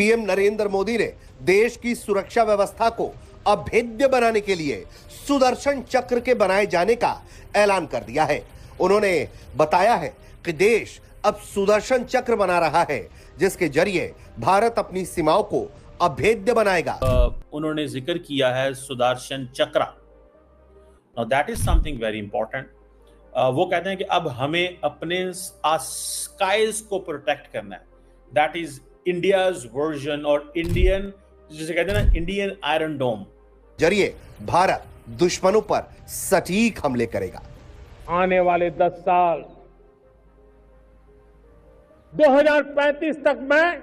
PM Narendra Modi ने देश की सुरक्षा व्यवस्था को अभेद्य बनाने के लिए सुदर्शन चक्र के बनाए जाने का ऐलान कर दिया है। उन्होंने बताया है कि देश अब सुदर्शन चक्र बना रहा है, जिसके जरिए भारत अपनी सीमाओं को अभेद्य बनाएगा। उन्होंने जिक्र किया है सुदर्शन चक्र। Now that is something very important. वो कहते हैं कि अब हमें अपने स्काइज को प्रोटेक्ट करना है। दैट इज इंडियाज वर्जन और इंडियन, जिसे कहते हैं ना, इंडियन आयरन डोम। जरिए भारत दुश्मनों पर सटीक हमले करेगा। आने वाले 10 साल 2035 तक में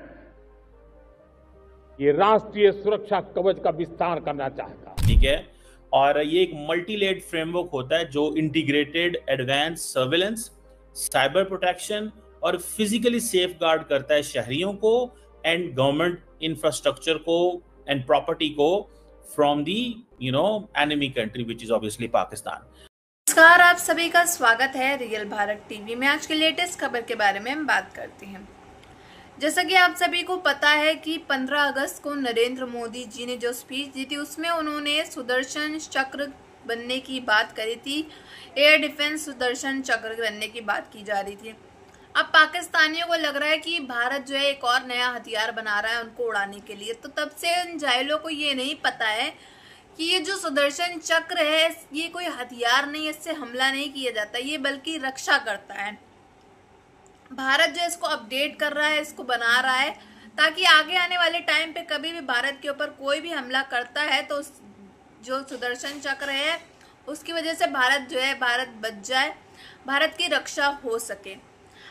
ये राष्ट्रीय सुरक्षा कवच का विस्तार करना चाहता हूं। ठीक है, और ये एक मल्टीलेड फ्रेमवर्क होता है जो integrated advance surveillance, cyber protection और फिजिकली सेफगार्ड करता है शहरियों को एंड गवर्नमेंट इंफ्रास्ट्रक्चर को एंड प्रॉपर्टी को from the enemy country which is obviously Pakistan. नमस्कार, आप सभी का स्वागत है रियल भारत टीवी में। आज के लेटेस्ट खबर के बारे में हम बात करते हैं। जैसा कि आप सभी को पता है कि 15 अगस्त को नरेंद्र मोदी जी ने जो स्पीच दी थी उसमें उन्होंने सुदर्शन चक्र बनने की बात करी थी। एयर डिफेंस सुदर्शन चक्र बनने की बात की जा रही थी। अब पाकिस्तानियों को लग रहा है कि भारत जो है एक और नया हथियार बना रहा है उनको उड़ाने के लिए। तो तब से इन जाहिलों को ये नहीं पता है कि ये जो सुदर्शन चक्र है ये कोई हथियार नहीं, इससे हमला नहीं किया जाता, ये बल्कि रक्षा करता है। भारत जो इसको अपडेट कर रहा है, इसको बना रहा है ताकि आगे आने वाले टाइम पे कभी भी भारत के ऊपर कोई भी हमला करता है तो जो सुदर्शन चक्र है उसकी वजह से भारत जो है भारत बच जाए, भारत की रक्षा हो सके।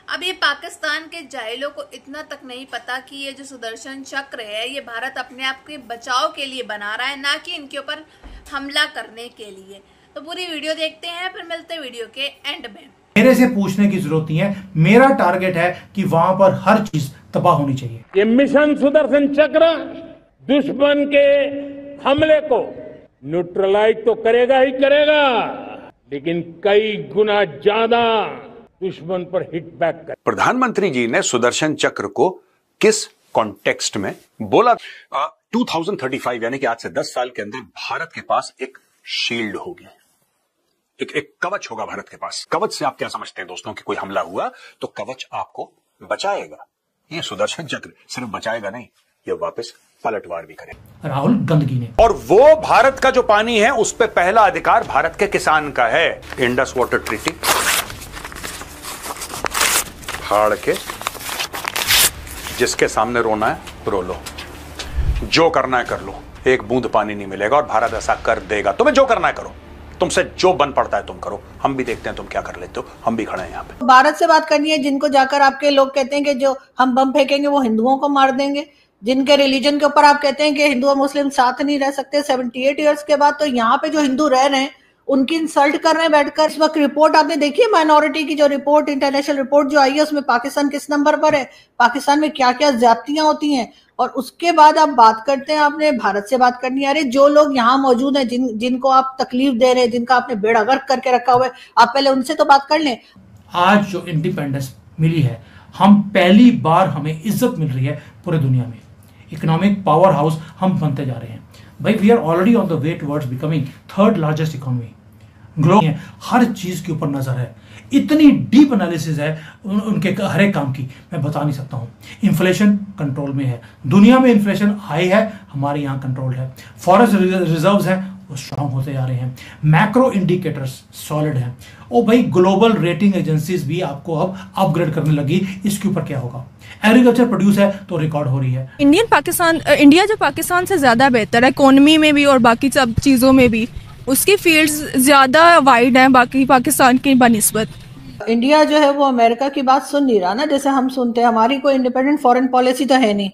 अब ये पाकिस्तान के जाहिलों को इतना तक नहीं पता कि ये जो सुदर्शन चक्र है ये भारत अपने आप के बचाव के लिए बना रहा है, ना कि इनके ऊपर हमला करने के लिए। तो पूरी वीडियो देखते हैं, फिर मिलते हैं वीडियो के एंड में। मेरे से पूछने की जरूरत नहीं है, मेरा टारगेट है कि वहां पर हर चीज तबाह होनी चाहिए। ये मिशन सुदर्शन चक्र दुश्मन के हमले को न्यूट्रलाइज तो करेगा ही करेगा, लेकिन कई गुना ज्यादा दुश्मन पर हिट बैक कर। प्रधानमंत्री जी ने सुदर्शन चक्र को किस कॉन्टेक्स्ट में बोला? 2035 यानी कि आज से 10 साल के अंदर भारत के पास एक शील्ड होगी, एक कवच होगा भारत के पास। कवच से आप क्या समझते हैं दोस्तों कि कोई हमला हुआ तो कवच आपको बचाएगा। ये सुदर्शन चक्र सिर्फ बचाएगा नहीं, ये वापस पलटवार भी करेगा। राहुल गंदगी ने, और वो भारत का जो पानी है उस पर पहला अधिकार भारत के किसान का है। इंडस वाटर ट्रीटी फाड़ के जिसके सामने रोना है रो लो, जो करना है कर लो, एक बूंद पानी नहीं मिलेगा और भारत ऐसा कर देगा। तुम्हें जो करना है करो, तुमसे जो बन पड़ता है तुम करो, हम भी देखते हैं तुम क्या कर लेते हो, हम भी खड़े हैं यहाँ पे। भारत से बात करनी है, जिनको जाकर आपके लोग कहते हैं कि जो हम बम फेंकेंगे वो हिंदुओं को मार देंगे, जिनके रिलीजन के ऊपर आप कहते हैं कि हिंदू और मुस्लिम साथ नहीं रह सकते 78 ईयर्स के बाद, तो यहाँ पे जो हिंदू रह रहे हैं उनकी इंसल्ट कर रहे हैं बैठकर। इस वक्त रिपोर्ट आपने देखी है माइनॉरिटी की, जो रिपोर्ट इंटरनेशनल रिपोर्ट जो आई है उसमें पाकिस्तान किस नंबर पर है, पाकिस्तान में क्या क्या ज्यादतियां होती हैं। और उसके बाद आप बात करते हैं आपने भारत से बात करनी है। अरे जो लोग यहाँ मौजूद हैं, जिनको आप तकलीफ दे रहे हैं, जिनका आपने बेड़ा गर्क करके रखा हुआ है, आप पहले उनसे तो बात कर लें। आज जो इंडिपेंडेंस मिली है, हम पहली बार हमें इज्जत मिल रही है पूरी दुनिया में। इकोनॉमिक पावर हाउस हम बनते जा रहे हैं भाई। We are already on the way towards becoming third largest economy global. हर चीज के ऊपर नजर है, इतनी डीप एनालिसिस है उनके हर एक काम की, मैं बता नहीं सकता हूं। इन्फ्लेशन कंट्रोल में है, दुनिया में इन्फ्लेशन हाई है, हमारे यहाँ कंट्रोल है। फॉरेस्ट रिजर्व्स हैं वो स्ट्रांग होते जा रहे हैं, मैक्रो इंडिकेटर्स सॉलिड हैं। ओ भाई, ग्लोबल रेटिंग एजेंसीज भी आपको अब अपग्रेड करने लगी। इसके ऊपर क्या होगा? एग्रीकल्चर प्रोड्यूस है तो रिकॉर्ड हो रही है। इंडिया जो पाकिस्तान से ज्यादा बेहतर है इकोनॉमी में भी और बाकी सब चीजों में भी, उसकी फील्ड्स ज्यादा वाइड हैं बाकी पाकिस्तान की बनिस्बत। इंडिया जो है वो अमेरिका की बात सुन नहीं रहा ना, जैसे हम सुनते हैं। हमारी कोई इंडिपेंडेंट फॉरेन पॉलिसी तो है नहीं।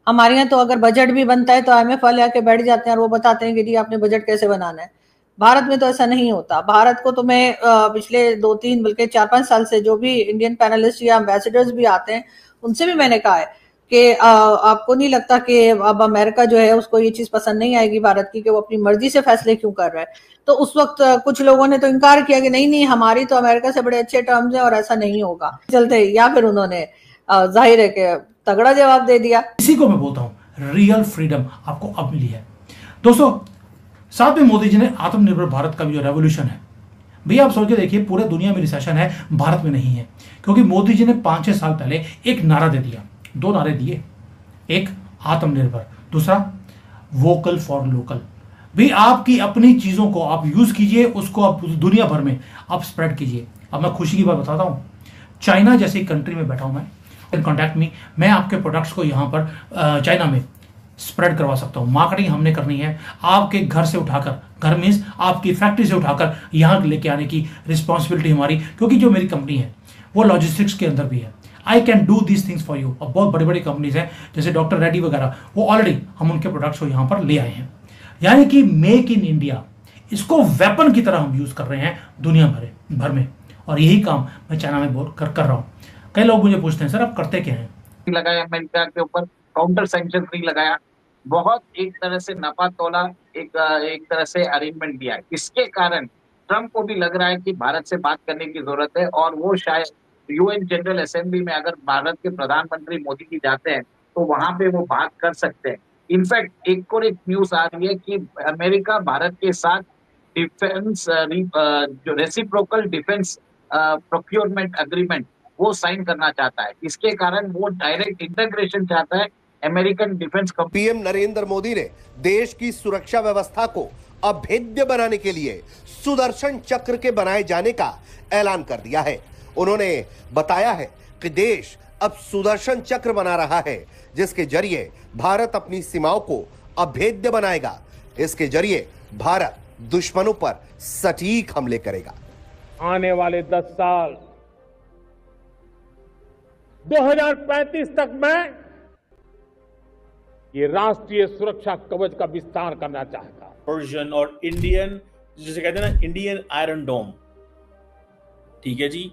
हमारे यहाँ तो अगर बजट भी बनता है तो IMF वाले आके बैठ जाते हैं और वो बताते हैं कि जी आपने बजट कैसे बनाना है। भारत में तो ऐसा नहीं होता। भारत को तो मैं पिछले 2-3 बल्कि 4-5 साल से जो भी इंडियन पैनलिस्ट या एम्बेसडर्स भी आते हैं उनसे भी मैंने कहा है कि आपको नहीं लगता कि अब अमेरिका जो है उसको ये चीज पसंद नहीं आएगी भारत की कि वो अपनी मर्जी से फैसले क्यों कर रहा है। तो उस वक्त कुछ लोगों ने तो इनकार किया कि नहीं हमारी तो अमेरिका से बड़े अच्छे टर्म्स हैं और ऐसा नहीं होगा चलते, या फिर उन्होंने जाहिर है कि तगड़ा जवाब दे दिया। इसी को मैं बोलता हूं रियल फ्रीडम आपको अब मिली है। दोस्तों, साथ में मोदी जी ने आत्मनिर्भर भारत का भी जो रेवोल्यूशन है, भैया आप सोच के देखिए, पूरे दुनिया में रिसेशन है, भारत में नहीं है, क्योंकि मोदी जी ने 5-6 साल पहले एक नारा दे दिया, 2 नारे दिए, एक आत्मनिर्भर, दूसरा वोकल फॉर लोकल। भी आपकी अपनी चीजों को आप यूज कीजिए, उसको आप दुनिया भर में आप स्प्रेड कीजिए। अब मैं खुशी की बात बताता हूं, चाइना जैसी कंट्री में बैठा हूं मैं, कॉन्टैक्ट मी, मैं आपके प्रोडक्ट्स को यहां पर चाइना में स्प्रेड करवा सकता हूं। मार्केटिंग हमने करनी है, आपके घर से उठाकर, घर मीन्स आपकी फैक्ट्री से उठाकर यहां लेके आने की रिस्पॉन्सिबिलिटी हमारी, क्योंकि जो मेरी कंपनी है वो लॉजिस्टिक्स के अंदर भी है। I can do these things for you. और बहुत बड़ी बड़ी कंपनीज हैं जैसे डॉक्टर रेड्डी वगैरह, वो ऑलरेडी हम उनके प्रोडक्ट्स को यहां पर ले आए हैं। यानी कि मेक इन इंडिया, इसको वेपन की तरह हम यूज कर रहे हैं दुनिया भर में, और यही काम मैं चाइना में कर रहा हूं। कई लोग मुझे पूछते हैं, सर आप करते क्या हैं? लगाया अमेरिका के ऊपर, काउंटर सैंक्शन फ्री लगाया, बहुत एक तरह से नफा तोला, एक तरह से अरेंजमेंट दिया। इसके कारण ट्रंप को भी लग रहा है कि भारत से बात करने की जरूरत है, और वो शायद यूएन जनरल असेंबली में अगर भारत के प्रधानमंत्री मोदी जी जाते हैं तो वहां पे वो बात कर सकते हैं। इनफैक्ट एक और एक न्यूज आ रही है कि अमेरिका भारत के साथ डिफेंस जो रेसिप्रोकल डिफेंस प्रोक्योरमेंट अग्रीमेंट वो साइन करना चाहता है। इसके कारण वो डायरेक्ट इंटीग्रेशन चाहता है American defence. PM Narendra Modi ने देश की सुरक्षा व्यवस्था को अभेद्य बनाने के लिए सुदर्शन चक्र के बनाए जाने का ऐलान कर दिया है। उन्होंने बताया है कि देश अब सुदर्शन चक्र बना रहा है, जिसके जरिए भारत अपनी सीमाओं को अभेद्य बनाएगा। इसके जरिए भारत दुश्मनों पर सटीक हमले करेगा। आने वाले 10 साल 2035 तक मैं ये राष्ट्रीय सुरक्षा कवच का विस्तार करना चाहता हूं। पर्शियन और इंडियन, जिसे कहते हैं ना इंडियन आयरन डोम, ठीक है जी।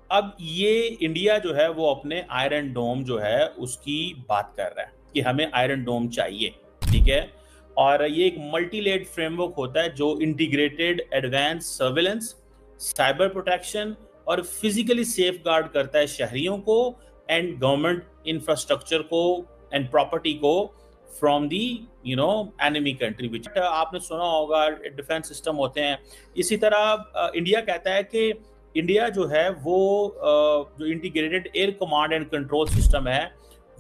अब ये इंडिया जो है वो अपने आयरन डोम जो है उसकी बात कर रहा है कि हमें आयरन डोम चाहिए, ठीक है। और ये एक मल्टीलेड फ्रेमवर्क होता है जो integrated advance surveillance, cyber protection और फिजिकली सेफ गार्ड करता है शहरियों को एंड गवर्नमेंट इंफ्रास्ट्रक्चर को एंड प्रॉपर्टी को फ्रॉम दी एनिमी कंट्री। विच आपने सुना होगा डिफेंस सिस्टम होते हैं। इसी तरह इंडिया कहता है कि इंडिया जो है वो जो integrated air command and control system है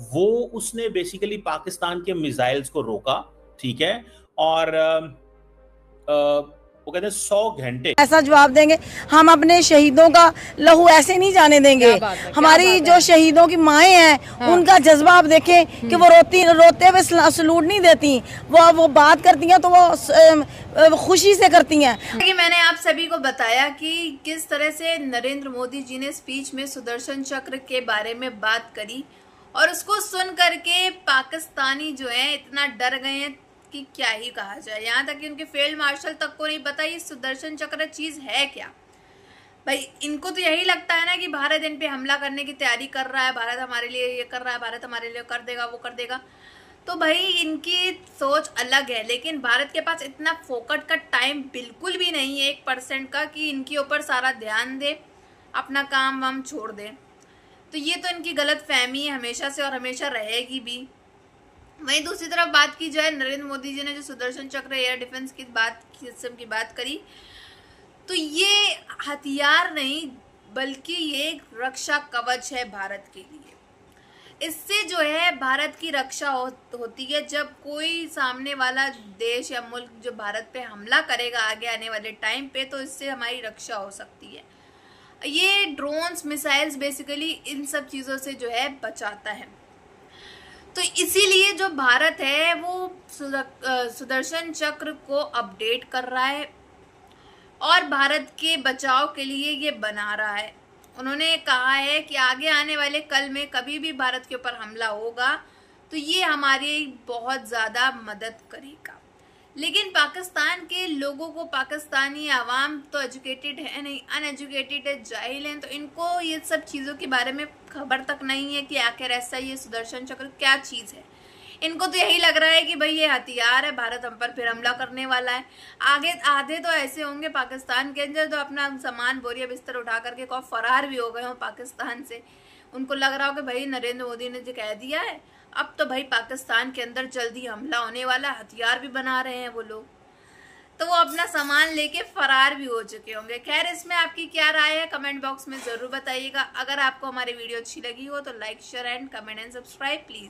वो उसने बेसिकली पाकिस्तान के मिसाइल्स को रोका, ठीक है। और वो कहते हैं 100 घंटे ऐसा जवाब देंगे। हम अपने शहीदों का लहू ऐसे नहीं जाने देंगे। हमारी जो शहीदों की माएँ हैं उनका जज्बा आप देखें कि वो रोते हुए सलूट नहीं देती, वो बात करती हैं तो वो खुशी से करती हैं। कि मैंने आप सभी को बताया कि किस तरह से नरेंद्र मोदी जी ने स्पीच में सुदर्शन चक्र के बारे में बात करी, और उसको सुन करके पाकिस्तानी जो है इतना डर गए हैं कि क्या ही कहा जाए। यहाँ तक कि उनके फील्ड मार्शल तक को नहीं पता ये सुदर्शन चक्र चीज है क्या। भाई इनको तो यही लगता है ना कि भारत इन पे हमला करने की तैयारी कर रहा है, भारत हमारे लिए ये कर रहा है, भारत हमारे लिए कर देगा, वो कर देगा। तो भाई इनकी सोच अलग है, लेकिन भारत के पास इतना फोकट का टाइम बिल्कुल भी नहीं है 1% का कि इनके ऊपर सारा ध्यान दे, अपना काम वाम छोड़ दे। तो ये तो इनकी गलत फहमी है हमेशा से और हमेशा रहेगी भी। वहीं दूसरी तरफ बात की जाए, नरेंद्र मोदी जी ने जो सुदर्शन चक्र एयर डिफेंस की सिस्टम की बात करी, तो ये हथियार नहीं बल्कि ये एक रक्षा कवच है भारत के लिए। इससे जो है भारत की रक्षा होती है। जब कोई सामने वाला देश या मुल्क जो भारत पे हमला करेगा आगे आने वाले टाइम पे, तो इससे हमारी रक्षा हो सकती है। ये ड्रोन्स, मिसाइल्स बेसिकली इन सब चीज़ों से जो है बचाता है। तो इसीलिए जो भारत है वो सुदर्शन चक्र को अपडेट कर रहा है और भारत के बचाव के लिए ये बना रहा है। उन्होंने कहा है कि आगे आने वाले कल में कभी भी भारत के ऊपर हमला होगा तो ये हमारी बहुत ज़्यादा मदद करेगा। लेकिन पाकिस्तान के लोगों को, पाकिस्तानी आवाम तो एजुकेटेड है नहीं, अनएजुकेटेड है, जाहिल हैं, तो इनको ये सब चीज़ों के बारे में खबर तक नहीं है कि आखिर ऐसा ये सुदर्शन चक्र क्या चीज़ है। इनको तो यही लग रहा है कि भाई ये हथियार है, भारत हम पर फिर हमला करने वाला है। आगे आधे तो ऐसे होंगे पाकिस्तान के अंदर तो अपना सामान बोरिया बिस्तर उठा करके फरार भी हो गए हों पाकिस्तान से। उनको लग रहा हो कि भाई नरेंद्र मोदी ने जो कह दिया है, अब तो भाई पाकिस्तान के अंदर जल्दी हमला होने वाला, हथियार भी बना रहे हैं वो लोग, तो वो अपना सामान लेके फरार भी हो चुके होंगे। खैर, इसमें आपकी क्या राय है कमेंट बॉक्स में जरूर बताइएगा। अगर आपको हमारी वीडियो अच्छी लगी हो तो like, share and comment and subscribe please.